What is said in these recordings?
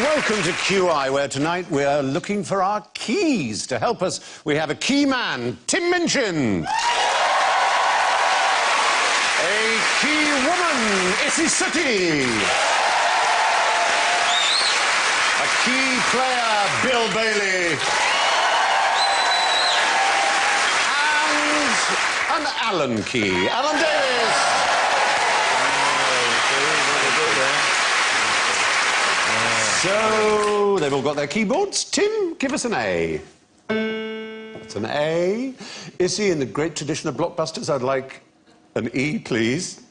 welcome to QI, where tonight we're looking for our keys. To help us, we have a key man, Tim Minchin. A key woman, Issy Sooty. A key player, Bill Bailey. And an Allen key, Alan Davis. So, they've all got their keyboards. Tim, give us an A. That's an A. Issy, in the great tradition of blockbusters, I'd like an E, please.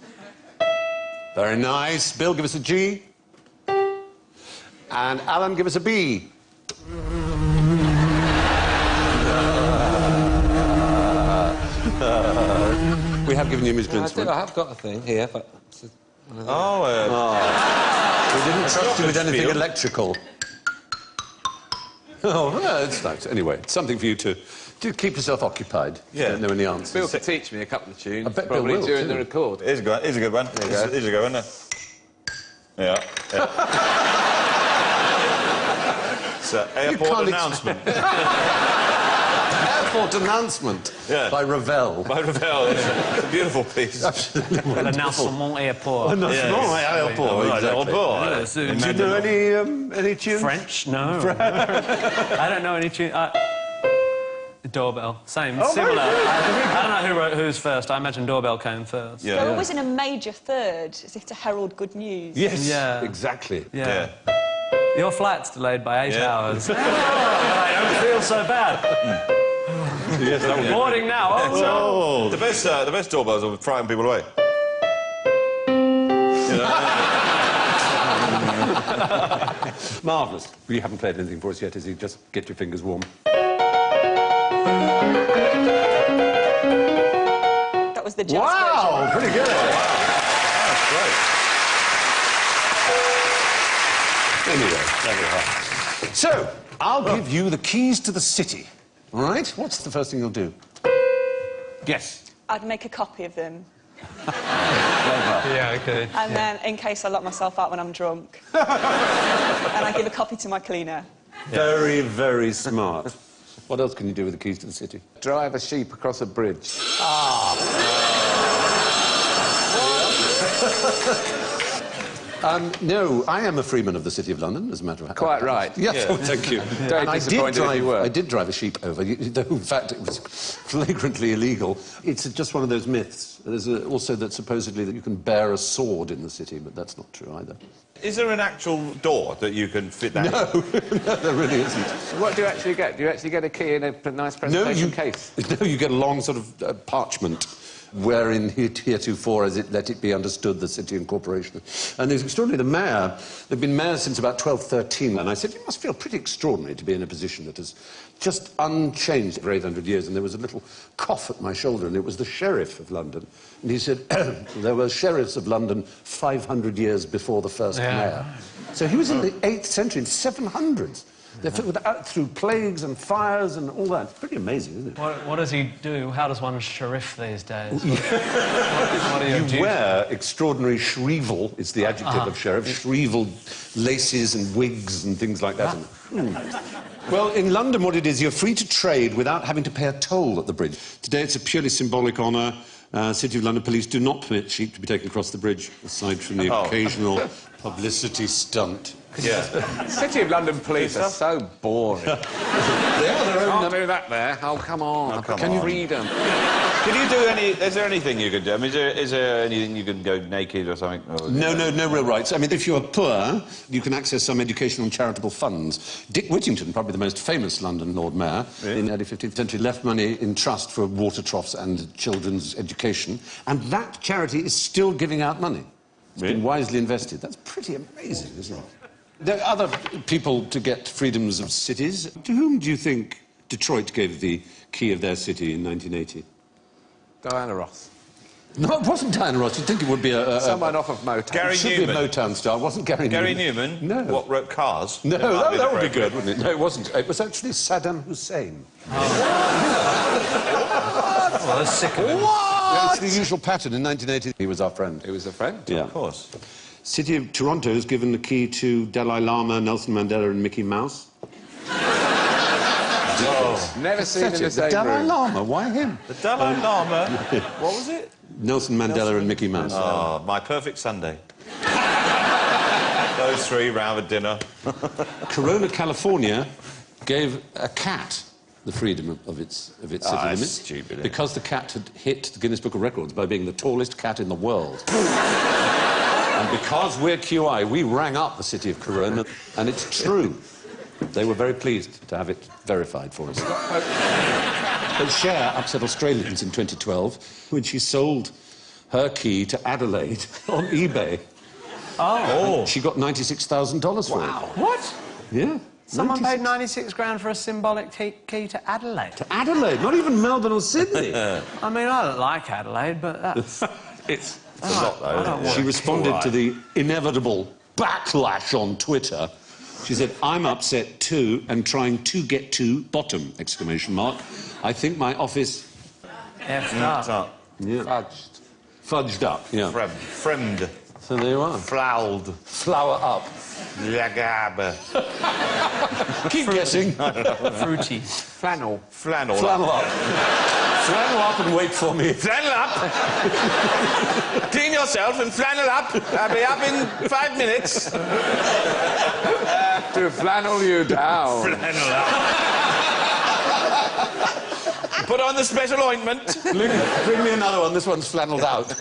Very nice. Bill, give us a G. And Alan, give us a B. We have given you a musical instrument. I have got a thing here, but... We didn't trust you with anything electrical. Oh, that's nice. Anyway, it's something for you to keep yourself occupied. Yeah. You don't know any answers. Bill could teach me a couple of tunes. I bet Bill will, during too. the record. Here's a good one. Here's a good one. Here's a good one. Yeah. It's an airport announcement. Airport announcement by Ravel. By Ravel. It's a beautiful piece. Absolutely wonderful. L'announcement airport. Announcement airport. Exactly. Do you know any tunes? French? No. I don't know any tune. The doorbell. Same. Similar. I don't know who wrote who's first. I imagine doorbell came first. Yeah. They're always in a major third, as if to herald good news. Yes. Yeah. Exactly. Yeah. Your flight's delayed by 8 hours. I don't feel so bad. Yes, that would be... Boarding now. Oh, The best doorbells are frighten people away. Marvellous. You haven't played anything for us yet, is he? Just get your fingers warm. That was the jazz Wow, version. pretty good. Wow. That's great. Anyway, there we are. So, I'll give you the keys to the city. All right? What's the first thing you'll do? Yes. I'd make a copy of them. yeah, okay. And then, in case I lock myself out when I'm drunk. And I give a copy to my cleaner. Very, very smart. What else can you do with the keys to the city? Drive a sheep across a bridge. No, I am a freeman of the City of London, as a matter of fact. Quite right. Yes, oh, thank you. Very And disappointed if you were. I did drive a sheep over, though, in fact, it was flagrantly illegal. It's just one of those myths. There's also that supposedly that you can bear a sword in the city, but that's not true either. Is there an actual door that you can fit that in? No, no, there really isn't. So what do you actually get? Do you actually get a key in a nice presentation case? No, you get a long sort of parchment wherein heretofore, as it let it be understood, the city and corporation. And it's extraordinary, the mayor, they've been mayors since about 1213, and I said, you must feel pretty extraordinary to be in a position that is just unchanged for 800 years. And there was a little cough at my shoulder, and it was the sheriff of London. And he said, there were sheriffs of London 500 years before the first mayor. So he was in the 8th century, in 700s. They're through plagues and fires and all that. It's pretty amazing, isn't it? What does he do? How does one sheriff these days? what are your duties? Wear extraordinary shrivel, is the adjective of sheriff. Shriveled laces and wigs and things like that. Well, in London, what it is, you're free to trade without having to pay a toll at the bridge. Today, it's a purely symbolic honour. City of London police do not permit sheep to be taken across the bridge, aside from the occasional publicity stunt. Yeah. City of London police are so boring. They are their own... Can't do that there. Oh, come on. Can you freedom? Can you do any... Is there anything you can do? I mean, is there anything you can go naked or something? Or No real rights. I mean, if you're poor, you can access some educational and charitable funds. Dick Whittington, probably the most famous London Lord Mayor in the early 15th century, left money in trust for water troughs and children's education, and that charity is still giving out money. It's been wisely invested. That's pretty amazing, isn't it? There are other people to get freedoms of cities. To whom do you think Detroit gave the key of their city in 1980? Diana Ross. No, it wasn't Diana Ross. You'd think it would be Someone off of Motown. Gary It should Newman. be a Motown star. It wasn't Gary Newman. Gary Newman? No. What, wrote Cars? No, That that would be good, wouldn't it? No, it wasn't. It was actually Saddam Hussein. Well, that's sick of him. What? It's the usual pattern. In 1980, he was our friend. He was a friend? Yeah. Of course. City of Toronto has given the key to Dalai Lama, Nelson Mandela and Mickey Mouse. Never seen in the The same Dalai room. Lama, why him? The Dalai Lama. What was it? Nelson Mandela and Mickey Mouse. Oh, my perfect Sunday. Those three round a dinner. Corona, California gave a cat the freedom of its city that's limits stupid, isn't it? because the cat had hit the Guinness Book of Records by being the tallest cat in the world. And because we're QI, we rang up the city of Corona, and it's true. They were very pleased to have it verified for us. But Cher upset Australians in 2012 when she sold her key to Adelaide on eBay. Oh. She got $96,000 for it. What? Yeah. Someone 96 paid 96 grand for a symbolic key to Adelaide. To Adelaide, not even Melbourne or Sydney. I mean, I don't like Adelaide, but that's... It's a lot, though. I don't isn't it? want She responded to the inevitable backlash on Twitter. She said, "I'm upset too and trying to get to bottom, exclamation mark. I think my office..." Effed up. Yeah. Fudged up, yeah. Friend. So there you are. Flowed. Flower up. Lagab. Keep guessing. Fruity. Flannel. Flannel. Flannel up. Flannel up and wait for me. Flannel up. Clean yourself and flannel up. I'll be up in 5 minutes. To flannel you down. Flannel up. Put on the special ointment. Bring me another one. This one's flannelled out.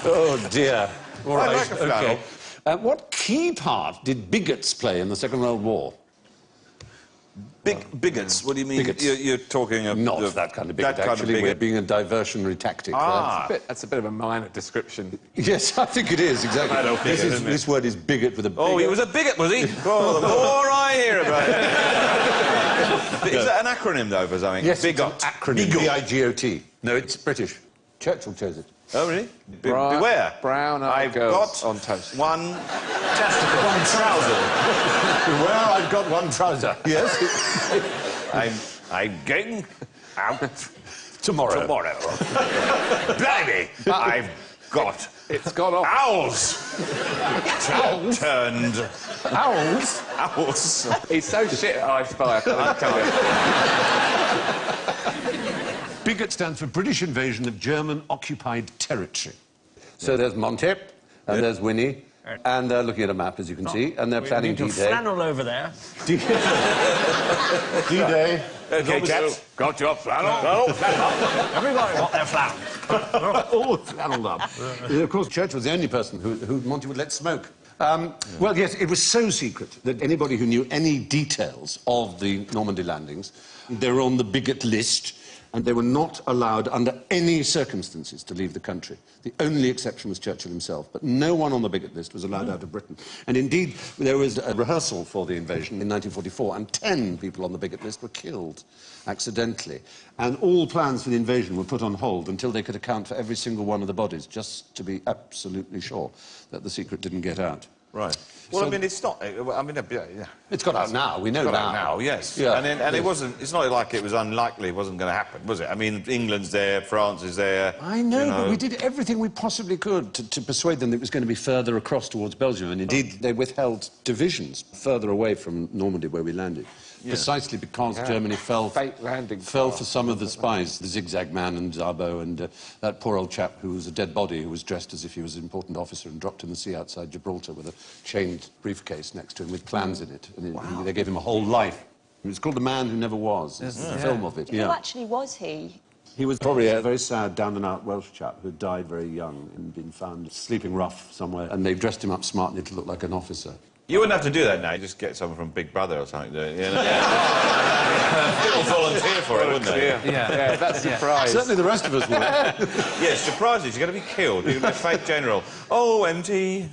Oh, dear. All right, like a flannel. OK. What key part did bigots play in the Second World War? Bigots? What do you mean? Bigots. You're talking of... Not that kind of bigot, that kind of actually. We're bigot. being a diversionary tactic. That's a bit of a minor description. Yes, I think it is, exactly. Adult bigot, isn't it? This word is bigot with a Oh, he was a bigot, was he? Oh, the more I hear about it. Is that an acronym, though, for something? Yes, Bigot. it's an acronym. B-I-G-O-T. No, it's British. Churchill chose it. Oh, really? Brown- Beware. brown-eyed I've girls got on toast. one testicle. One trouser. Beware, I've got one trouser. Yes. I'm getting out Tomorrow. Blimey, I've got It's gone off. owls. Turned Owls? owls. He's so shit at I Spy, I can't tell you. Bigot stands for British Invasion of German Occupied Territory. So there's Monty, and there's Winnie, and they're looking at a map, as you can see, and they're planning D-Day. Flannel over there. D-Day. Okay, chaps. Got your flannel. Everybody got their flannel. All flannelled up. Of course, Churchill was the only person who Monty would let smoke. Well, yes, it was so secret that anybody who knew any details of the Normandy landings, they were on the bigot list, and they were not allowed under any circumstances to leave the country. The only exception was Churchill himself, but no one on the bigot list was allowed out of Britain. And indeed, there was a rehearsal for the invasion in 1944, and 10 people on the bigot list were killed accidentally. And all plans for the invasion were put on hold until they could account for every single one of the bodies, just to be absolutely sure that the secret didn't get out. Right. Well, So- I mean, it's not... I mean, yeah. It's got out now, we know Got now. out now, yes. Yeah. And it wasn't... It's not like it was unlikely it wasn't going to happen, was it? I mean, England's there, France is there... I know, you but we did everything we possibly could to persuade them that it was going to be further across towards Belgium, and indeed they withheld divisions further away from Normandy where we landed, precisely because Germany fell Fake landing for craft. some of the spies, the Zigzag Man and Zabo, and that poor old chap who was a dead body who was dressed as if he was an important officer and dropped in the sea outside Gibraltar with a chained briefcase next to him with plans in it. And they gave him a whole life. It was called The Man Who Never Was. It's a film of it. Who actually was he? He was probably a very sad, down-and-out Welsh chap who died very young and been found sleeping rough somewhere, and they dressed him up smartly to look like an officer. You wouldn't have to do that now. Just get someone from Big Brother or something. You know? People volunteer for it, wouldn't they? Yeah, that's the prize. Certainly the rest of us would. Yes, surprises. You're going to be killed. You're going to be a fake general. Oh, empty.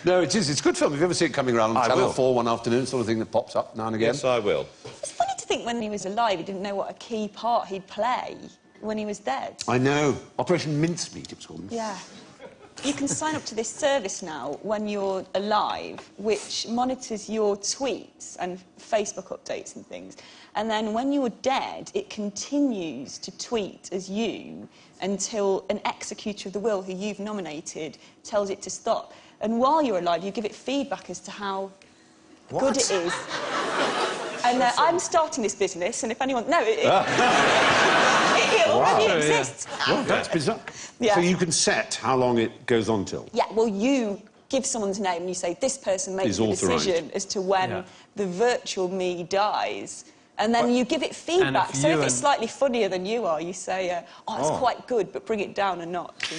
No, it is. It's a good film. Have you ever seen it coming around on I Channel will. 4 one afternoon, sort of thing that pops up now and again? Yes, I will. It's funny to think when he was alive, he didn't know what a key part he'd play when he was dead. I know. Operation Mincemeat, it was called. Yeah. You can sign up to this service now when you're alive, which monitors your tweets and Facebook updates and things. And then when you're dead, it continues to tweet as you until an executor of the will who you've nominated tells it to stop. And while you're alive, you give it feedback as to how good it is. And I'm starting this business, and if anyone... No, it already exists. Well, that's bizarre. Yeah. So you can set how long it goes on till? Yeah, well, you give someone's name and you say, this person makes the decision as to when the virtual me dies. And then you give it feedback. So if it's slightly funnier than you are, you say, oh, it's quite good, but bring it down a notch.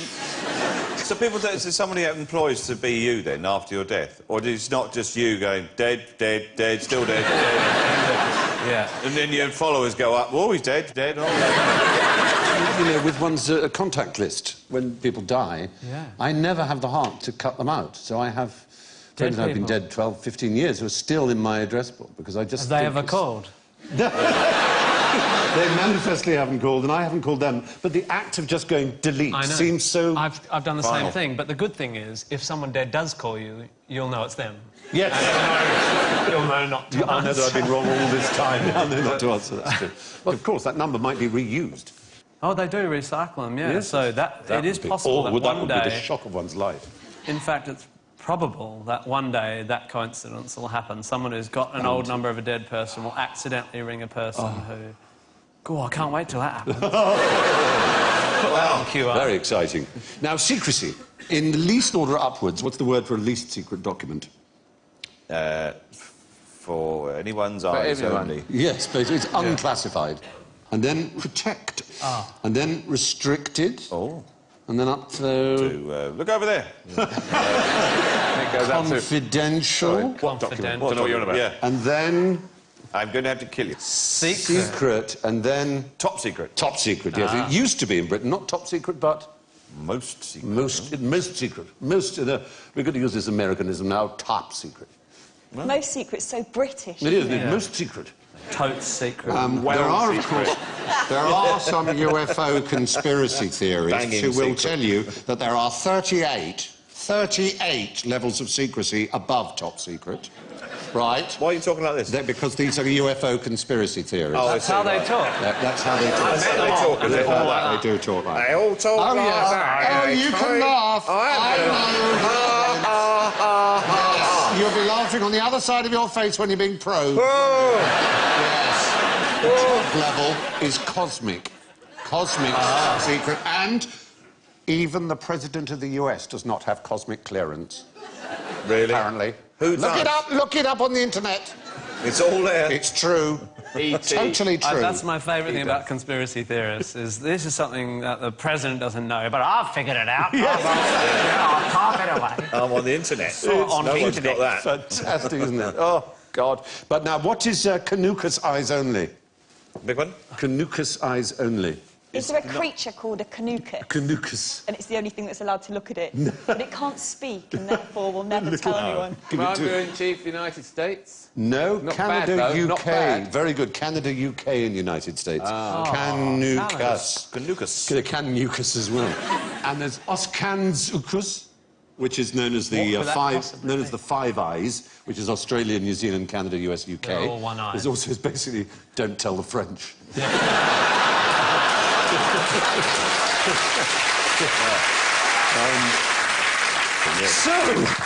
So people don't... So somebody employs to be you, then, after your death? Or it's not just you going, dead, dead, dead, still dead, dead? Yeah. And then your followers go up, oh, he's dead, dead, oh, You know, with one's contact list, when people die, I never have the heart to cut them out. So I have friends who have been dead 12, 15 years who are still in my address book, because I just... Have they ever called? They manifestly haven't called, and I haven't called them. But the act of just going delete seems so... I've done the same thing, but the good thing is, if someone dead does call you, you'll know it's them. Yes. You'll know not to I know that I've been wrong all this time. I know not to answer. That's true. Well, of course, that number might be reused. Oh, they do recycle them, yeah. Yes. So it is possible that one day... That would be the shock of one's life. In fact, it's probable that one day that coincidence will happen. Someone who's got an old number of a dead person will accidentally ring a person who... Oh, I can't wait till that happens. Put that on QR. Very exciting. Now, secrecy. In the least order upwards, what's the word for a least secret document? For anyone's eyes only. Yes, but it's unclassified. And then protect. And then restricted. Oh. And then up to... Look over there. Confidential. What document? Don't know what you're on about. Yeah. And then... I'm going to have to kill you. Secret. And then... Top secret. Top secret, yes. It used to be in Britain, not top secret, but... Most secret. Most secret. we're going to use this Americanism now, top secret. Well, most secret's so British. It is, most secret. Totes secret. There are, of course, there are some UFO conspiracy theorists who will tell you that there are 38 levels of secrecy above top secret. Right? Why are you talking like this? Because these are UFO conspiracy theories. Oh, that's how they talk. That's how they talk. They talk like They do talk like that. They all talk like that. Oh, you can laugh. I know. You'll be laughing on the other side of your face when you're being probed. Yes. Top level is cosmic. Cosmic secret. And even the President of the US does not have cosmic clearance. Really? Apparently. Who does? Look it up on the internet. It's all there. It's true. Totally true. That's my favourite thing about conspiracy theorists, is this is something that the President doesn't know, but I've figured it out. I'll talk it away. I'm on the internet. On no the one's internet. got that. Fantastic, isn't it? Oh, God. But now, what is Canucus eyes only? Big one? Canucus eyes only. Is there a creature called a canucus? Canucus. And it's the only thing that's allowed to look at it. But it can't speak, and therefore will never tell anyone. Commander-in-Chief, United States? No, Not Canada, bad, though. UK. Not bad. Very good. Canada, UK, and United States. Canucus. Canucus. Canucus as well. And there's Oscanzucus, which is known as the Five Eyes, which is Australia, New Zealand, Canada, US, UK. They're all one eye. There's also basically don't tell the French. So,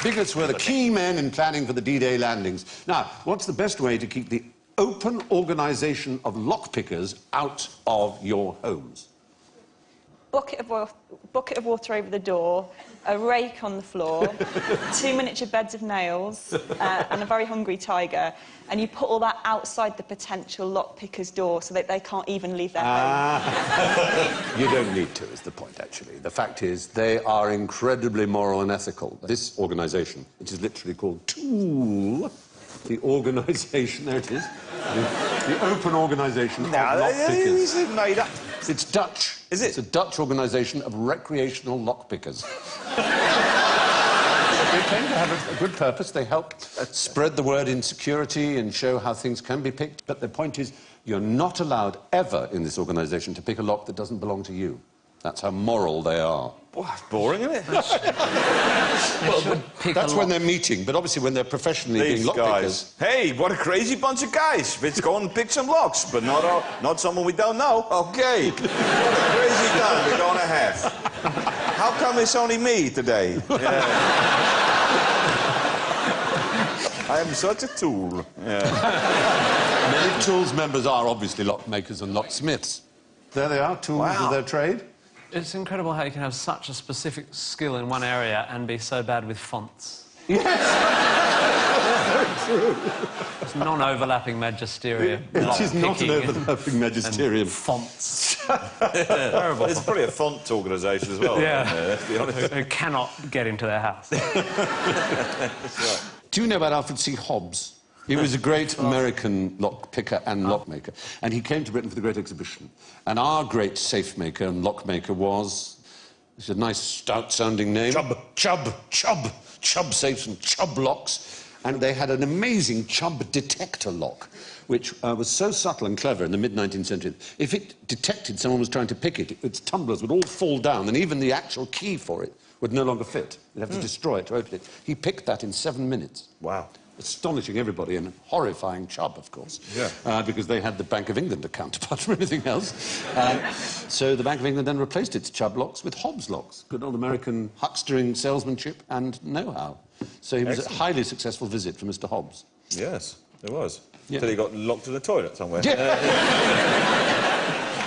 bigots were the key men in planning for the D-Day landings. Now, what's the best way to keep the open organisation of lockpickers out of your homes? Bucket of water over the door, a rake on the floor, 2 miniature beds of nails, and a very hungry tiger. And you put all that outside the potential lockpicker's door so that they can't even leave their home. You don't need to, is the point, actually. The fact is, they are incredibly moral and ethical. This organisation, which is literally called TOOL, the organisation, there it is, the open organisation of lockpickers. It's made up. It's Dutch. Is it? It's a Dutch organisation of recreational lockpickers. They tend to have a good purpose. They help spread the word in security and show how things can be picked. But the point is, you're not allowed ever in this organisation to pick a lock that doesn't belong to you. That's how moral they are. Well, that's boring, isn't it? That's when they're meeting, but obviously when they're professionally being These lockpickers... guys. Hey, what a crazy bunch of guys. Let's go and pick some locks, but not someone we don't know. Okay. What a crazy time we're going to have. How come it's only me today? Yeah. I am such a tool. Yeah. Many Tools members are obviously lockmakers and locksmiths. There they are, tools of their trade. It's incredible how you can have such a specific skill in one area and be so bad with fonts. Yes! Very true. It's non-overlapping magisterium. It is not an lock-picking overlapping magisterium. and fonts. Terrible. It's probably a font organisation as well. Yeah. Let's be honest. Who cannot get into their house. Do you know about Alfred C. Hobbs? He was a great American lockpicker and lockmaker, and he came to Britain for the Great Exhibition. And our great safe maker and lockmaker was... It's a nice, stout-sounding name. Chubb safes and Chubb locks. And they had an amazing Chubb detector lock, which was so subtle and clever in the mid-19th century. If it detected someone was trying to pick it, its tumblers would all fall down, and even the actual key for it would no longer fit. You'd have to destroy it to open it. He picked that in 7 minutes. Wow. Astonishing everybody, and horrifying Chubb, of course. Yeah. Because they had the Bank of England account, apart from anything else. So the Bank of England then replaced its Chubb locks with Hobbs locks. Good old American huckstering salesmanship and know-how. So he was a highly successful visit for Mr. Hobbs. Yes, it was. Yeah. Until he got locked in the toilet somewhere. Yeah.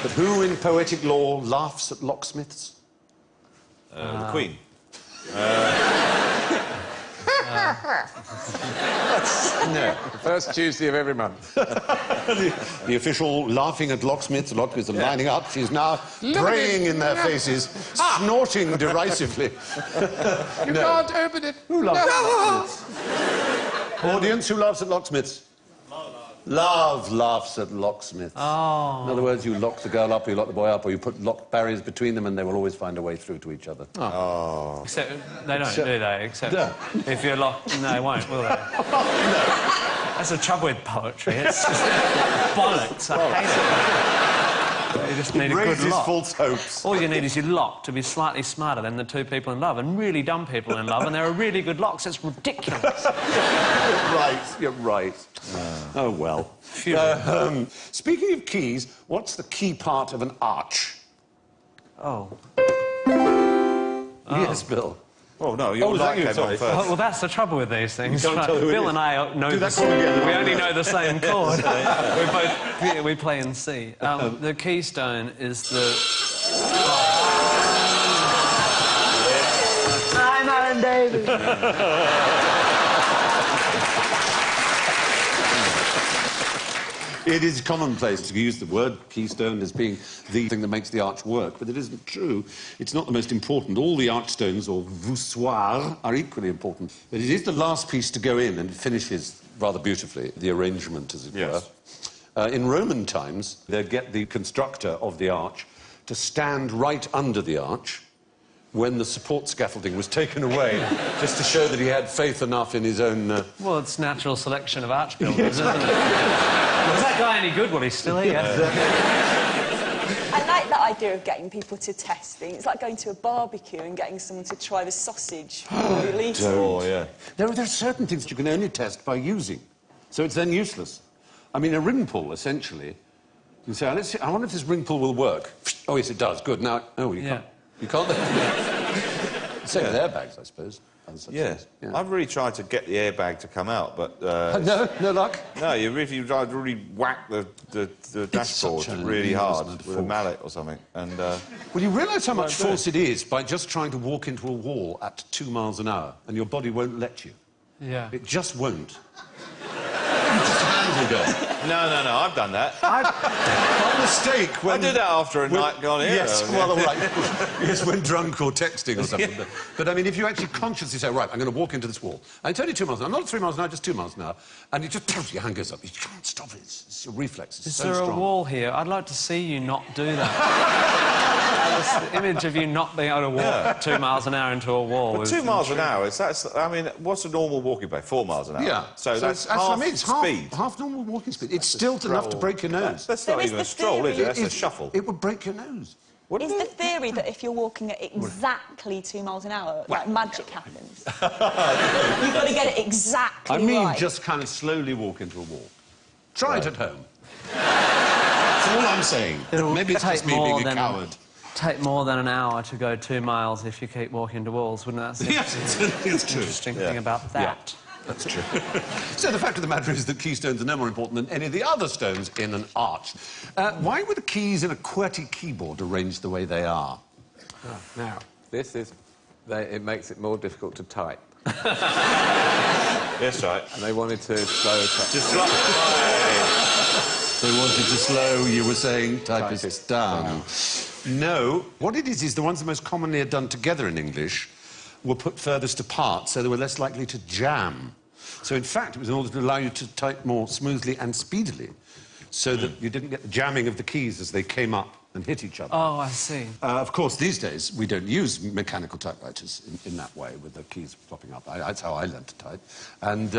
But who in poetic law laughs at locksmiths? The Queen. No. First Tuesday of every month. The official laughing at locksmiths. Locksmiths are lining up. She's now praying in their faces, snorting derisively. You can't open it. Who laughs at locksmiths? Audience, who laughs at locksmiths? Love laughs at locksmiths. Oh. In other words, you lock the girl up, or you lock the boy up, or you put lock barriers between them, and they will always find a way through to each other. Oh. Except they don't, do they? Except No. if you're locked... No, they won't, will they? That's the trouble with poetry. It's just bollocks. I hate it. You just need a good Raises lock. false hopes. All you need is your lock to be slightly smarter than the two people in love, and really dumb people in love, and there are really good locks. It's ridiculous. You're right. Oh, well. Speaking of keys, what's the key part of an arch? Oh. Yes, Bill. Oh, no, your was that light you? came Sorry. on first. Well, that's the trouble with these things. You can't tell who it Bill is. and I know Do the that chord again. We only know the same chord. We play in C. The keystone is the... I'm Alan Davies. It is commonplace to use the word keystone as being the thing that makes the arch work, but it isn't true. It's not the most important. All the archstones, or voussoirs, are equally important. But it is the last piece to go in, and it finishes rather beautifully, the arrangement, as it were. In Roman times, they'd get the constructor of the arch to stand right under the arch when the support scaffolding was taken away, just to show that he had faith enough in his own... Well, it's natural selection of arch builders, isn't it? Was that guy any good? Well, he's still here. I like that idea of getting people to test things. It's like going to a barbecue and getting someone to try the sausage. Release. Oh, yeah. There are certain things you can only test by using, so it's then useless. I mean, a ring pull, essentially, you can say, let's see, I wonder if this ring pull will work. Oh, yes, it does. Good. Now, oh, you can't. You can't. Same with airbags, I suppose. Yeah. I've really tried to get the airbag to come out, but... No luck? No, if you tried to really whack the dashboard such a really hard enormous with a force. mallet or something, and... Well, you realise how much force it is by just trying to walk into a wall at 2 miles an hour, and your body won't let you. Yeah. It just won't. Just hands will go. No, I've done that. By mistake when... I did that after a night gone here. Yes, well, all right. Yes, when drunk or texting or something. But I mean, if you actually consciously say, right, I'm going to walk into this wall, and it's only 2 miles an hour, not 3 miles an hour, just 2 miles an hour, and you just, your hand goes up. You can't stop it. It's your reflex. It's Is so there strong. a wall here? I'd like to see you not do that. This image of you not being able to walk 2 miles an hour into a wall. But 2 miles an hour, I mean, what's a normal walking pace? 4 miles an hour. Yeah. So that's what half I mean. It's speed. half normal walking speed. It's still enough to break your nose. That's There not is even the a stroll, is it? theory- That's a shuffle. It would break your nose. Is the theory that if you're walking at exactly 2 miles an hour, like magic happens? You've got to get it exactly I mean, right. just kind of slowly walk into a wall. Try it at home. That's all I'm saying. Maybe it's just me being a coward. Take more than an hour to go 2 miles if you keep walking to walls, wouldn't that? Yes, it's true. Interesting thing about that. That's true. So the fact of the matter is that keystones are no more important than any of the other stones in an arch. Why were the keys in a QWERTY keyboard arranged the way they are? Oh, now, this is... it makes it more difficult to type. Yes, right. And they wanted to slow type. Just like... They wanted to slow, you were saying, typists down. No, what it is the ones that most commonly are done together in English were put furthest apart, so they were less likely to jam. So, in fact, it was in order to allow you to type more smoothly and speedily, so that you didn't get the jamming of the keys as they came up and hit each other. Oh, I see. Of course, these days, we don't use mechanical typewriters in that way, with the keys flopping up. That's how I learned to type. And...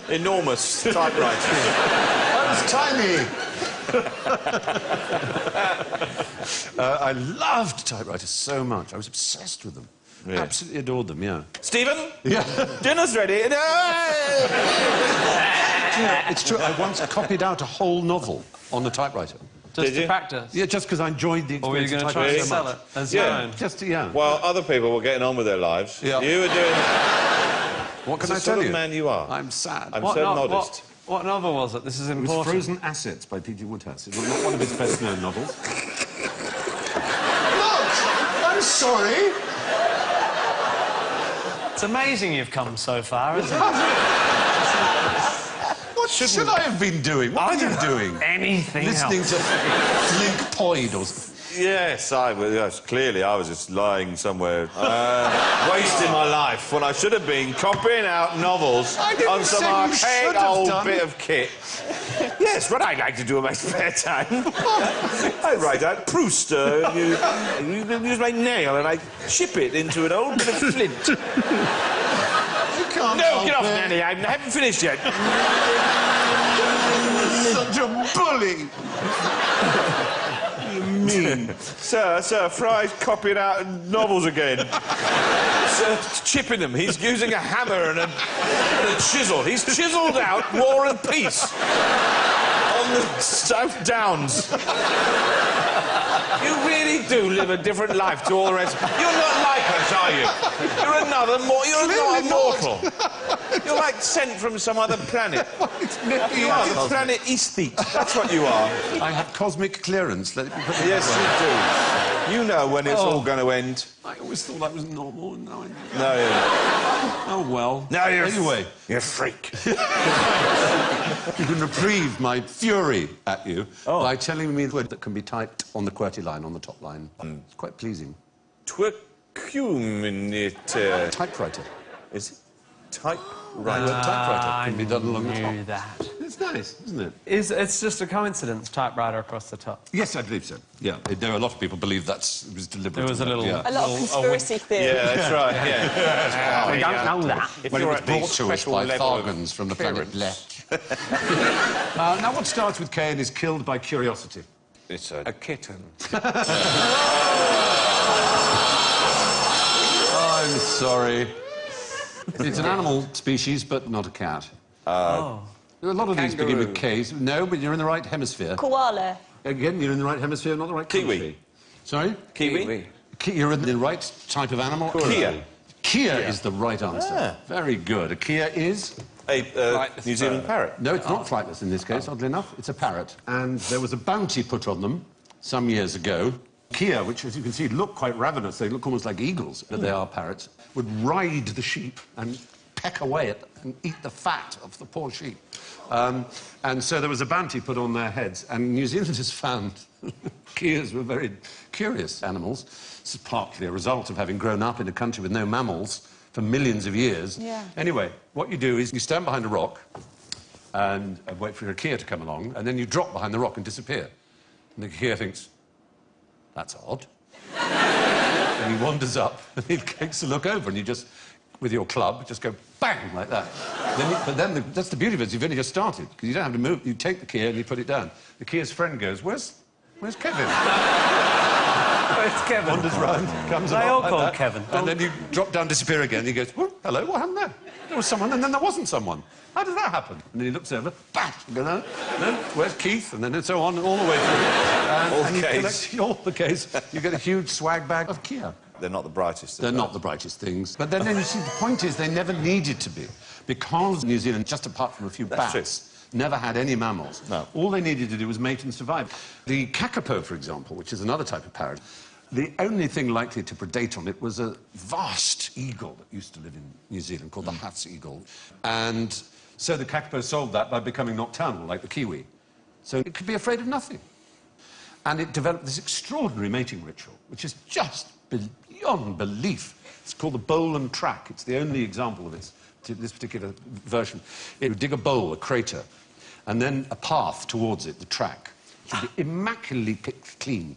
Enormous typewriters. I was tiny! I loved typewriters so much. I was obsessed with them. Yeah. Absolutely adored them, yeah. Stephen? Yeah. Dinner's ready. It's true, I once copied out a whole novel on the typewriter. Just Did to you? practice? Yeah, just because I enjoyed the Or were you experience going of to try typing and so sell much. it as Yeah. your own? Just, yeah. While other people were getting on with their lives, Yeah. you were doing... What can the I sort tell of you? man you are. I'm sad. I'm so modest. What novel was it? This is It was important. Frozen Assets by P.G. Woodhouse. It was not one of his best-known novels. Look! I'm sorry! It's amazing you've come so far, isn't it? What should I have been doing? What are you doing? Anything Listening else. to Flink Poyd or something. Yes, I was. Yes, clearly, I was just lying somewhere, wasting my life when I should have been copying out novels I didn't on some say you archaic should have old done. bit of kit. Yes, what I'd like to do in my spare time. I write out Proust, use my nail and I chip it into an old bit of flint. You can't No, help get off, it. Nanny, I haven't finished yet. Such a bully! You mean? Sir, Fry's copying out novels again. Sir, chipping them. He's using a hammer and a chisel. He's chiselled out War and Peace on the South Downs. You really do live a different life to all the rest. You're not like us, are you? You're not a mortal. You're like sent from some other planet. You are the planet Aesthete. That's what you are. I have cosmic clearance. Let it be put that Yes, way. you do. You know when it's all going to end. I always thought I was normal, and now I... No, you're not. Oh, well. No, you're... Anyway. You're a freak. You can reprieve my fury at you by telling me the word that can be typed on the QWERTY line, on the top line. It's quite pleasing. Twercuminator. Typewriter. Is it? Typewriter. Typewriter can be done along the knew top. that. It's nice, isn't it? It's just a coincidence, typewriter across the top. Yes, I believe so. Yeah, there are a lot of people believe it was deliberate. There was a little... Yeah. A lot of conspiracy theories. Yeah, that's right, yeah. We don't know that. If Well, it you're was at brought the to us special by level of Thargans from the planet clearance. Lech. Now, what starts with K and is killed by curiosity? It's A kitten. I'm sorry. It's an animal species, but not a cat. There are a lot of these begin with Ks. No, but you're in the right hemisphere. Koala. Again, you're in the right hemisphere, not the right Kiwi. country. Sorry? Kiwi. You're in the right type of animal. Kia. Kia is the right answer. Very good. A Kia is... A New Zealand parrot. No, it's not flightless in this case, oddly enough. It's a parrot. And there was a bounty put on them some years ago. Kia, which, as you can see, look quite ravenous. They look almost like eagles, but they are parrots, would ride the sheep and peck away at and eat the fat of the poor sheep. And so there was a bounty put on their heads, and New Zealanders found Kias were very curious animals. This is partly a result of having grown up in a country with no mammals for millions of years. Yeah. Anyway, what you do is you stand behind a rock and wait for a Kia to come along, and then you drop behind the rock and disappear. And the Kia thinks, that's odd. And he wanders up, and he takes a look over, and you just, with your club, just go bang, like that. That's the beauty of it, is you've only just started, because you don't have to move. You take the Kia and you put it down. The Kia's friend goes, where's Kevin? Where's Kevin? Wanders round, comes They along all like called that, Kevin. And then you drop down, disappear again. And he goes, well, hello, what happened there? There was someone, and then there wasn't someone. How did that happen? And then he looks over, bash, no, where's Keith? And then so on, all the way through. And you collect all the case. You get a huge swag bag of Kia. They're not the brightest. They're not the brightest things. But then you see, the point is they never needed to be. Because New Zealand, just apart from a few bats, never had any mammals. No. All they needed to do was mate and survive. The kakapo, for example, which is another type of parrot, the only thing likely to predate on it was a vast eagle that used to live in New Zealand called the Haas eagle. And so the kakapo solved that by becoming nocturnal, like the kiwi. So it could be afraid of nothing. And it developed this extraordinary mating ritual, which is just beyond belief. It's called the bowl and track. It's the only example of this particular version. It would dig a bowl, a crater, and then a path towards it, the track. It would be immaculately picked clean.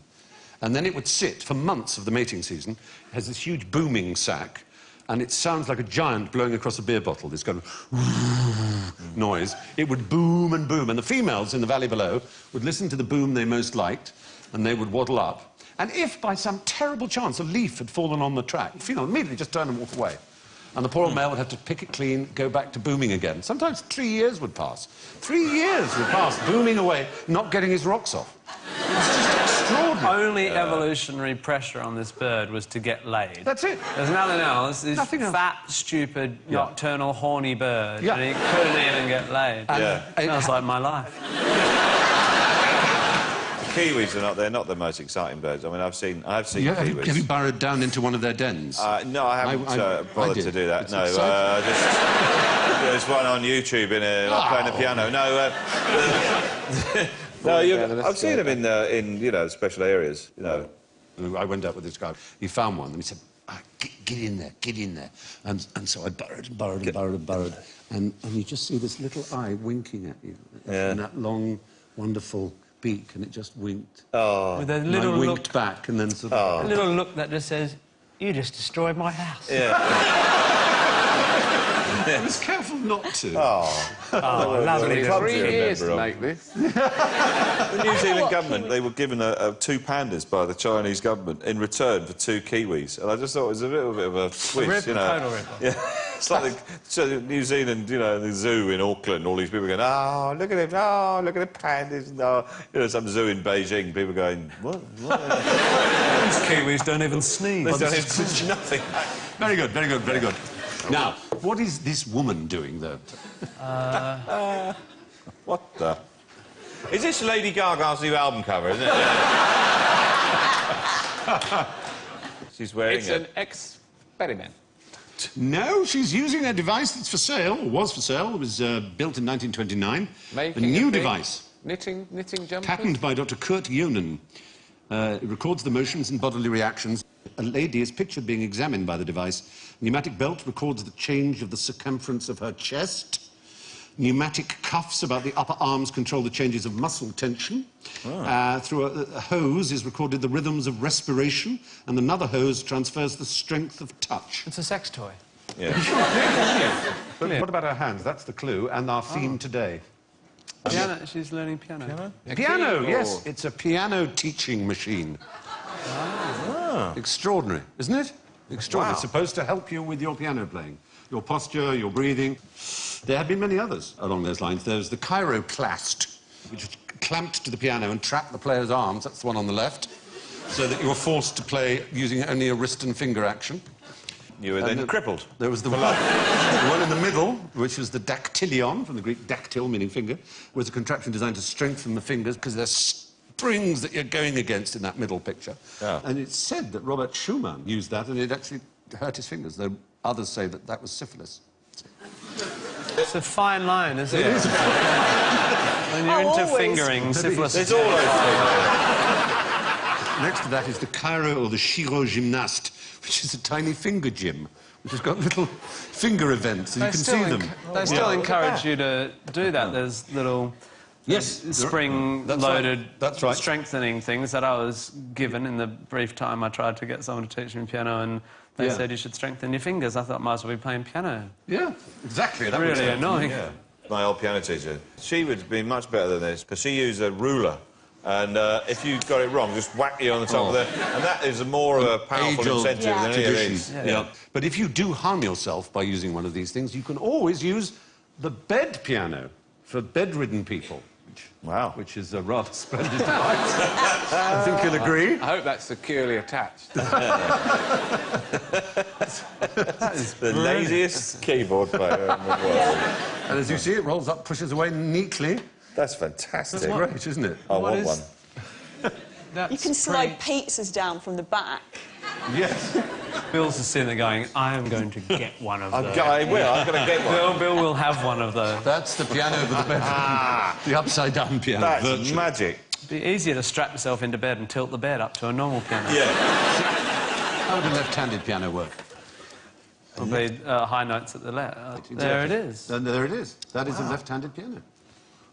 And then it would sit for months of the mating season. It has this huge booming sac, and it sounds like a giant blowing across a beer bottle, this kind of noise. It would boom and boom, and the females in the valley below would listen to the boom they most liked, and they would waddle up. And if, by some terrible chance, a leaf had fallen on the track, the female immediately just turn and walk away. And the poor old male would have to pick it clean, go back to booming again. Sometimes 3 years would pass. 3 years would pass, booming away, not getting his rocks off. It's just extraordinary. Only evolutionary pressure on this bird was to get laid. That's it. There's nothing else. This Nothing else. fat, stupid, nocturnal, horny bird. Yeah. And he couldn't even get laid. Sounds like my life. Kiwis are they're not the most exciting birds. I mean, I've seen kiwis. Have you burrowed down into one of their dens? No, I haven't bothered did. to do that. It's No, exciting. there's one on YouTube like playing the piano. No, I've seen them in special areas. I went out with this guy. He found one, and he said, get in there. And so I burrowed and burrowed and burrowed and burrowed. And you just see this little eye winking at you. Yeah. And that long, wonderful beak, and it just winked. Oh. With a And little I winked look, back, and then sort of... a little look that just says, you just destroyed my house. Yeah. I was careful not to. Lovely. Clubs 3 you years to remember make this. The New Zealand government, they were given 2 pandas by the Chinese government in return for 2 kiwis. And I just thought it was a little bit of a twist, Total rip. Yeah. It's like New Zealand, the zoo in Auckland, all these people going, oh, look at him, oh, look at the pandas. No. Some zoo in Beijing, people going, what? These kiwis don't even sneeze. They don't even nothing. Very good, very good, very good. Now, what is this woman doing, though? What the? Is this Lady Gaga's new album cover, isn't it? She's wearing It's it. an experiment. No, she's using a device that's for sale, or was for sale. It was built in 1929. Making a new big device, Knitting jumpers. patented by Dr. Kurt Jonen. It records the motions and bodily reactions. A lady is pictured being examined by the device. Pneumatic belt records the change of the circumference of her chest. Pneumatic cuffs about the upper arms control the changes of muscle tension. Through a hose is recorded the rhythms of respiration, and another hose transfers the strength of touch. It's a sex toy. Yeah. But what about her hands? That's the clue, and our theme today. Piano. She's learning piano. Piano, keyboard. yes. It's a piano teaching machine. Extraordinary, isn't it? Extraordinary. Wow. It's supposed to help you with your piano playing, your posture, your breathing. There have been many others along those lines. There's the chiroclast, which is clamped to the piano and trapped the player's arms. That's the one on the left, so that you're forced to play using only a wrist and finger action. You were then crippled. There was the one in the middle, which was the dactylion, from the Greek dactyl, meaning finger, was a contraption designed to strengthen the fingers because there's springs that you're going against in that middle picture. Yeah. And it's said that Robert Schumann used that and it actually hurt his fingers, though others say that that was syphilis. It's a fine line, isn't it? When you're into always. fingering, syphilis There's is... all those Next to that is the chiro or the chirogymnaste, which is a tiny finger gym, which has got little finger events, and you can see them. They still encourage you to do that. There's little Yes, spring-loaded That's right. strengthening things that I was given in the brief time I tried to get someone to teach me piano, and they Yeah. said you should strengthen your fingers. I thought I might as well be playing piano. Yeah, exactly. That Really makes sense. annoying. My old piano teacher, she would be much better than this, because she used a ruler And if you got it wrong, just whack you on the top of there. And that is more of a powerful Age-old incentive than any of these. Yeah. But if you do harm yourself by using one of these things, you can always use the bed piano for bedridden people. Wow. Which is a rather splendid device. I think you'll agree. I hope that's securely attached. That is the laziest keyboard player in the world. And as you see, it rolls up, pushes away neatly. That's fantastic. That's great, isn't it? I want is- one. You can slide pizzas down from the back. Yes. Bill's just sitting there going, I am going to get one of those. I will. I'm going to get one. Bill will have one of those. That's the piano for the bed. The upside-down piano. That's virtually. magic. It'd be easier to strap yourself into bed and tilt the bed up to a normal piano. Yeah. How would a left-handed piano work? Probably high notes at the left. There it is. And there it is. That is a left-handed piano.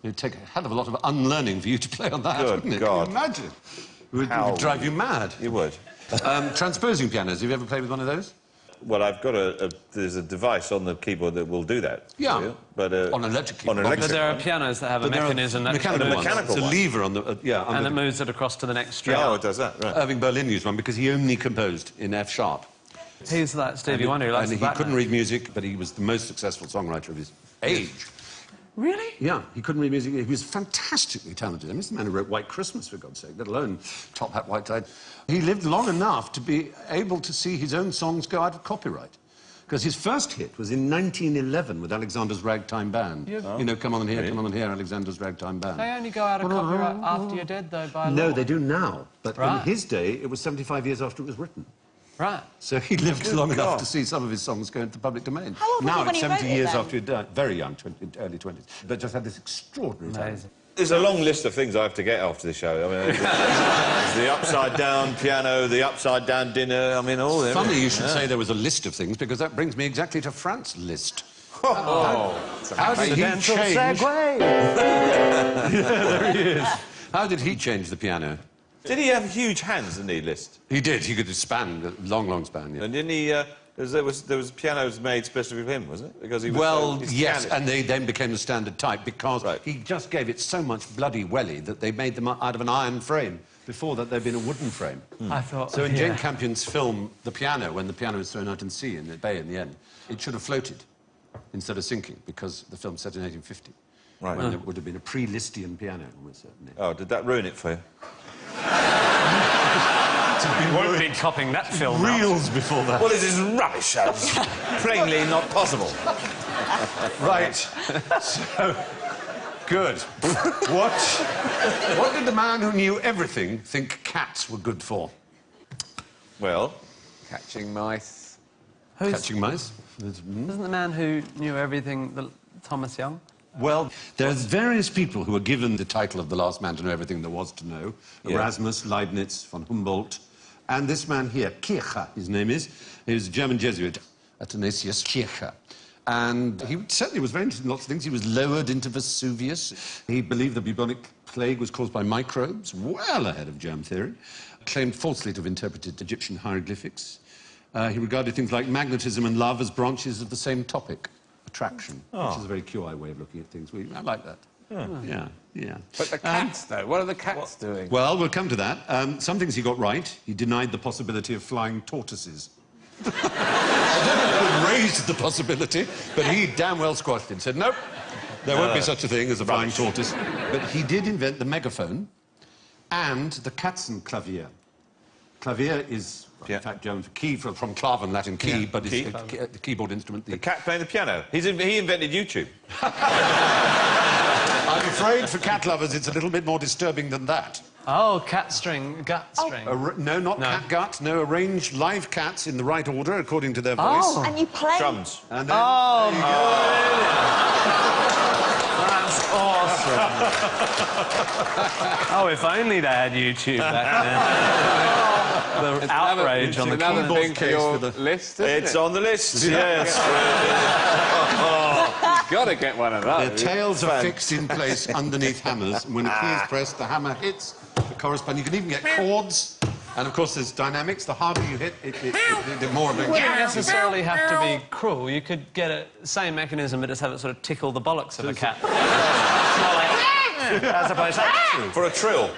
It'd take a hell of a lot of unlearning for you to play on that, Good wouldn't it? God. Can you imagine? It would How? drive you mad. You would. Transposing pianos. Have you ever played with one of those? Well, I've got there's a device on the keyboard that will do that. Yeah. for you, but On an electric keyboard. On an But electric there are one. pianos that have a mechanism that mechanical moves, ones. mechanical It's a one. lever on the and it moves it across to the next string. Yeah, oh, it does that, right. Irving Berlin used one because he only composed in F sharp. He's like Stevie Wonder who likes And the he couldn't back read music, but he was the most successful songwriter of his age. note. Really? Yeah, he couldn't read music. He was fantastically talented. I mean, this is the man who wrote White Christmas, for God's sake, let alone Top Hat, White Tie. He lived long enough to be able to see his own songs go out of copyright. Because his first hit was in 1911 with Alexander's Ragtime Band. You know, Come On Here, Come On Here, Alexander's Ragtime Band. They only go out of copyright after you're dead, though, by No, law. they do now. But in Right. his day, it was 75 years after it was written. Right. So he lived long God. enough to see some of his songs go into the public domain. How old was now he when it's he 70 wrote it, years then? after he died. Very young, early 20s. But just had this extraordinary talent. Amazing. There's a long list of things I have to get after the show. I mean, there's the upside-down piano, the upside-down dinner. I mean, all. Funny you should say there was a list of things, because that brings me exactly to France's list. Oh. How did he change... there he is. How did he change the piano? Did he have huge hands, the list? He did. He could span, a long, long span, yeah. And didn't he? There was pianos made specially for him, wasn't it? Because he was. Well, he's yes, pianist. and they then became the standard type because Right. he just gave it so much bloody welly that they made them out of an iron frame. Before that, they'd been a wooden frame. I thought... So in yeah. Jane Campion's film The Piano, when the piano was thrown out in sea in the bay in the end, it should have floated instead of sinking, because the film's set in 1850. Right. When there would have been a pre-Lisztian piano, almost certainly. Oh, did that ruin it for you? You won't be copying that film now. Reels before that. Well, this is rubbish. Plainly not possible. Right. So, good. What did the man who knew everything think cats were good for? Well, Catching mice. Catching mice? Isn't the man who knew everything Thomas Young? Well, there's various people who were given the title of the last man to know everything there was to know. Yeah. Erasmus, Leibniz, von Humboldt. And this man here, Kircher, his name is. He was a German Jesuit, Athanasius Kircher. And he certainly was very interested in lots of things. He was lowered into Vesuvius. He believed the bubonic plague was caused by microbes, well ahead of germ theory. Claimed falsely to have interpreted Egyptian hieroglyphics. He regarded things like magnetism and love as branches of the same topic, attraction, which is a very Q-eye way of looking at things. I like that. Yeah. But the cats, though, what are the cats doing? Well, we'll come to that. Some things he got right. He denied the possibility of flying tortoises. I don't know if it raised the possibility, but he damn well squashed it. Said, nope, there won't be such a thing as a flying tortoise. But he did invent the megaphone and the Katzenklavier. Clavier is, in fact, German for key, from claven, Latin key, but key. it's the keyboard instrument. the cat playing the piano. He invented YouTube. I'm afraid for cat lovers it's a little bit more disturbing than that. Oh, cat string, gut string. No, not cat gut. No, arrange live cats in the right order according to their voice. Oh. And you play... Drums. And then, That's awesome. Oh, if only they had YouTube back then. The outrage on the Another keyboard thing for case your with the- list, isn't It's it? on the list. Yes. Got to get one of their those. tails are fixed in place underneath hammers, and when a key is pressed, the hammer hits the corresponding. You can even get chords, and of course there's dynamics. The harder you hit, the more of it. You don't necessarily have to be cruel. You could get the same mechanism, but just have it sort of tickle the bollocks of a cat. It's not like... As opposed to... For a trill. What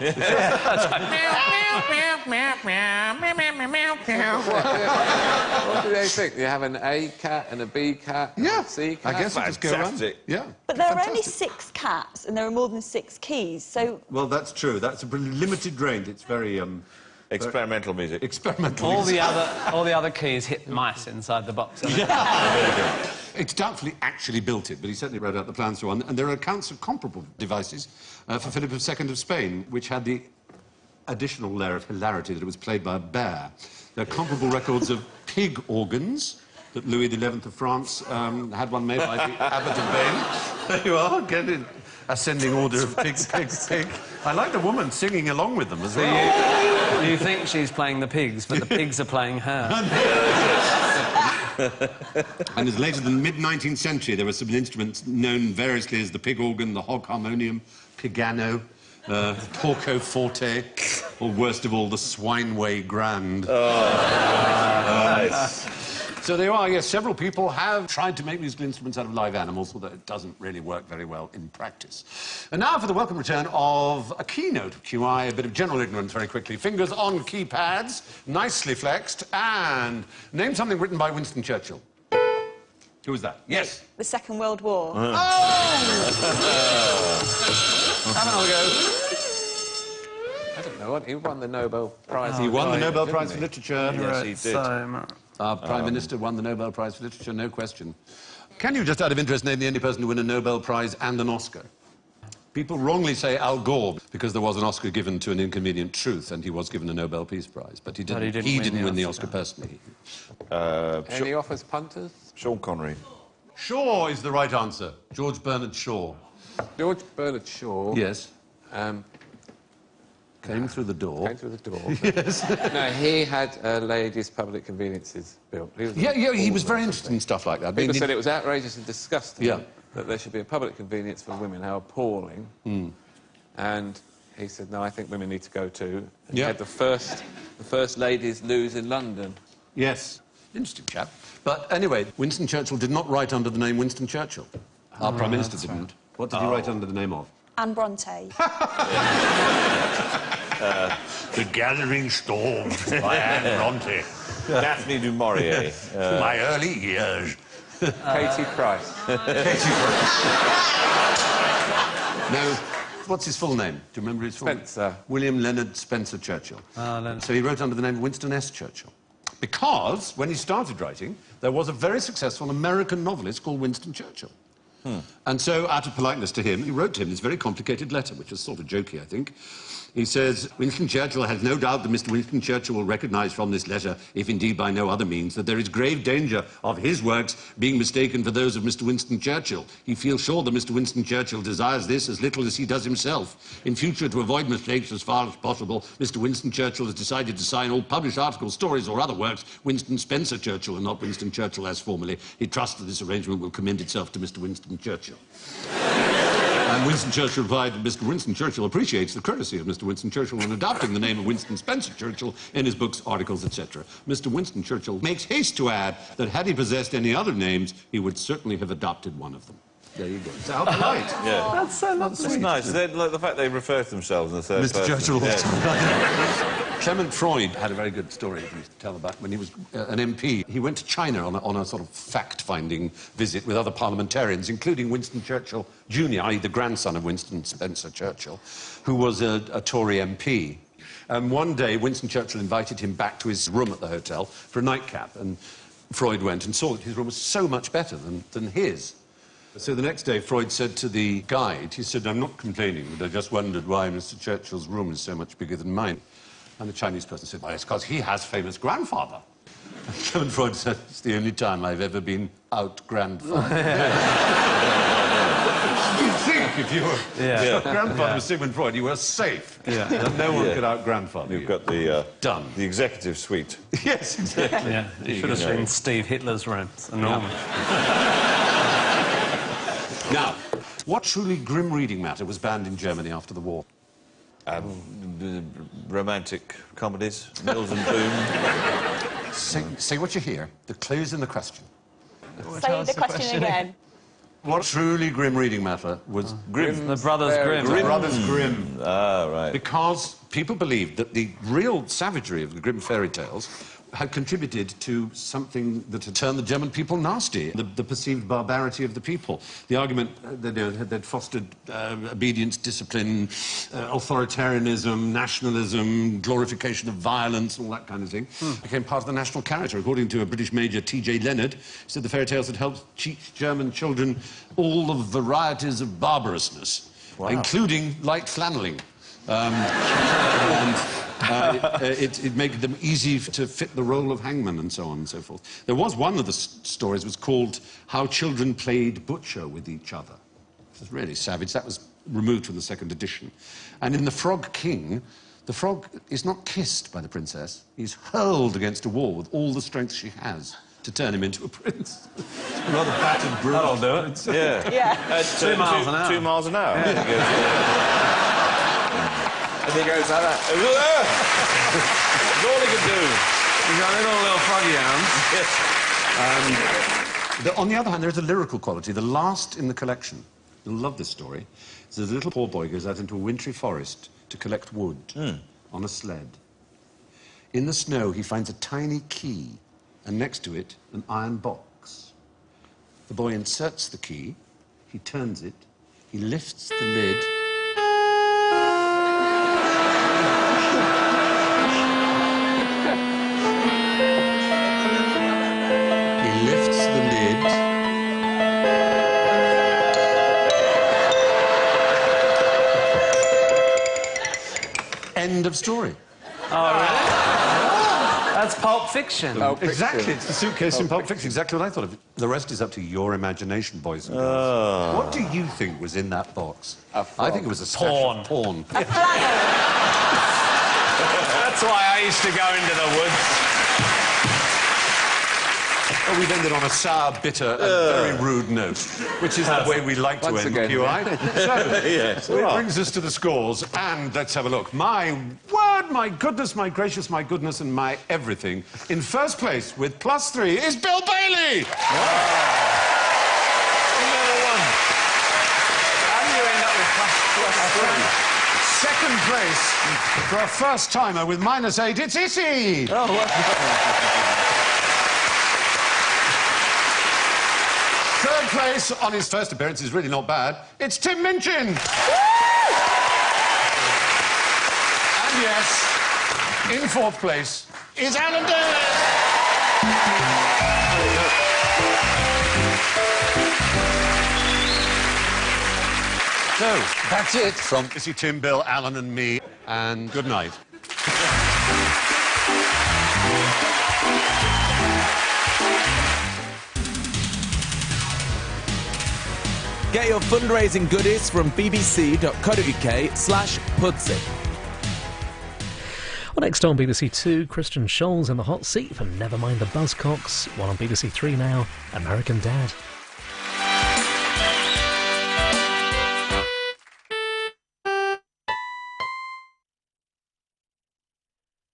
do they think? You have an A cat and a B cat and Yeah, a C cat? I guess it just go around. Fantastic. Yeah. But there are only Fantastic. 6 cats and there are more than 6 keys, so Well, that's true. That's a limited range. It's very Experimental music. experimental. All the other keys hit mice inside the box. It's doubtfully actually built it, but he certainly wrote out the plans for one. And there are accounts of comparable devices for Philip II of Spain, which had the additional layer of hilarity that it was played by a bear. There are comparable records of pig organs that Louis XI of France had one made by the Abbot of Bain. There you are, getting ascending order of pig, pig, pig. I like the woman singing along with them as well. You think she's playing the pigs, but the pigs are playing her. And as later than the mid-19th century, there were some instruments known variously as the pig organ, the hog harmonium, pigano, porco forte, or worst of all, the swineway grand. Nice. So there are, yes, several people have tried to make musical instruments out of live animals, although it doesn't really work very well in practice. And now for the welcome return of a keynote of QI, a bit of general ignorance very quickly. Fingers on keypads, nicely flexed, and name something written by Winston Churchill. Who was that? Yes. the Second World War. Have another go. I don't know. He won the Nobel Prize. He won the Nobel didn't Prize he? for Literature. Yes, he did. So much. Our Prime Minister won the Nobel Prize for Literature, no question. Can you, just out of interest, name the only person to win a Nobel Prize and an Oscar? People wrongly say Al Gore because there was an Oscar given to An Inconvenient Truth, and he was given a Nobel Peace Prize, but he didn't win the Oscar personally. Any offers punters? Sean Connery. Shaw is the right answer. George Bernard Shaw. George Bernard Shaw. Yes. Um, Came through the door. came through the door. Yes. No, he had ladies' public conveniences built. He was He was very interested in stuff like that. People said it was outrageous and disgusting Yeah. that there should be a public convenience for women. How appalling. And he said, no, I think women need to go too. And he Yeah. had the first ladies' loos in London. Yes. Interesting chap. But anyway, Winston Churchill did not write under the name Winston Churchill. Our Prime Minister didn't. Right. What did he write under the name of? Anne Bronte. The Gathering Storm by Anne Bronte. Daphne du Maurier. My early years. Katie Price. No, what's his full name? Do you remember his full name? Spencer. William Leonard Spencer Churchill. So he wrote under the name of Winston S. Churchill. Because, when he started writing, there was a very successful American novelist called Winston Churchill. And so, out of politeness to him, he wrote to him this very complicated letter, which was sort of jokey, I think. He says, Winston Churchill has no doubt that Mr. Winston Churchill will recognise from this letter, if indeed by no other means, that there is grave danger of his works being mistaken for those of Mr. Winston Churchill. He feels sure that Mr. Winston Churchill desires this as little as he does himself. In future, to avoid mistakes as far as possible, Mr. Winston Churchill has decided to sign all published articles, stories or other works Winston Spencer Churchill and not Winston Churchill as formerly. He trusts that this arrangement will commend itself to Mr. Winston Churchill. And Winston Churchill replied that Mr. Winston Churchill appreciates the courtesy of Mr. Winston Churchill in adopting the name of Winston Spencer Churchill in his books, articles, etc. Mr. Winston Churchill makes haste to add that had he possessed any other names, he would certainly have adopted one of them. There you go. So how polite. Yeah. That's so lovely. It's nice. Like the fact they refer to themselves in the third Mr. person. Churchill all the Yeah. time. Clement Freud had a very good story he used to tell about when he was an MP. He went to China on a sort of fact-finding visit with other parliamentarians, including Winston Churchill Jr., i.e. the grandson of Winston Spencer Churchill, who was a Tory MP. And one day, Winston Churchill invited him back to his room at the hotel for a nightcap, and Freud went and saw that his room was so much better than his. So the next day, Freud said to the guide, he said, I'm not complaining, but I just wondered why Mr. Churchill's room is so much bigger than mine. And the Chinese person said, well, it's because he has famous grandfather. And Clement Freud said, it's the only time I've ever been out-grandfathered. You'd think if you were grandfather of Sigmund Freud, you were safe. That no one could out-grandfather you. You've got the... Done. The executive suite. Yes, exactly. Yeah, you should have seen Steve Hitler's room. It's enormous. Now, what truly grim reading matter was banned in Germany after the war? Romantic comedies. Mills and Boon. Say what you hear. The clue's in the question. Say the question again. What truly grim reading matter was Grimm. The Brothers Grimm. The Brothers Grimm. Ah, right. Because people believed that the real savagery of the Grimm fairy tales had contributed to something that had turned the German people nasty, the perceived barbarity of the people. The argument that they'd fostered obedience, discipline, authoritarianism, nationalism, glorification of violence, all that kind of thing, became part of the national character. According to a British major, T.J. Leonard, he said the fairy tales had helped teach German children all the varieties of barbarousness, including light flanneling. It made them easy to fit the role of hangman and so on and so forth. There was one of the stories was called How Children Played Butcher with Each Other. It was really savage. That was removed from the second edition. And in The Frog King, the frog is not kissed by the princess. He's hurled against a wall with all the strength she has to turn him into a prince. Rather battered brute. That'll do it. Yeah. Yeah. 2 miles an hour. 2 miles an hour. And he goes like that. That's all he can do. He's got little froggy arms. On the other hand, there is a lyrical quality. The last in the collection, you'll love this story, is a little poor boy goes out into a wintry forest to collect wood on a sled. In the snow, he finds a tiny key, and next to it, an iron box. The boy inserts the key, he turns it, he lifts the lid. End of story. Oh, really? That's Pulp Fiction. Exactly, it's the suitcase in Pulp Fiction, exactly what I thought of it. The rest is up to your imagination, boys and girls. What do you think was in that box? I think it was a stash of porn. That's why I used to go into the woods. Well, we've ended on a sour, bitter, and very rude note, which is the way we like to end QI. So, it brings us to the scores, and let's have a look. My word, my goodness, my gracious, my goodness, and my everything. In first place, with +3, is Bill Bailey! How do you end up with +3? Second place, for a first-timer with -8, it's Issy! Third place on his first appearance is really not bad. It's Tim Minchin. And yes, in fourth place is Alan Davis. So, that's it from Issy, Tim, Bill, Alan and me. And good night. Get your fundraising goodies from bbc.co.uk/Pudsey. Well, next on BBC Two, Christian Scholes in the hot seat for Never Mind the Buzzcocks, while on BBC Three now, American Dad.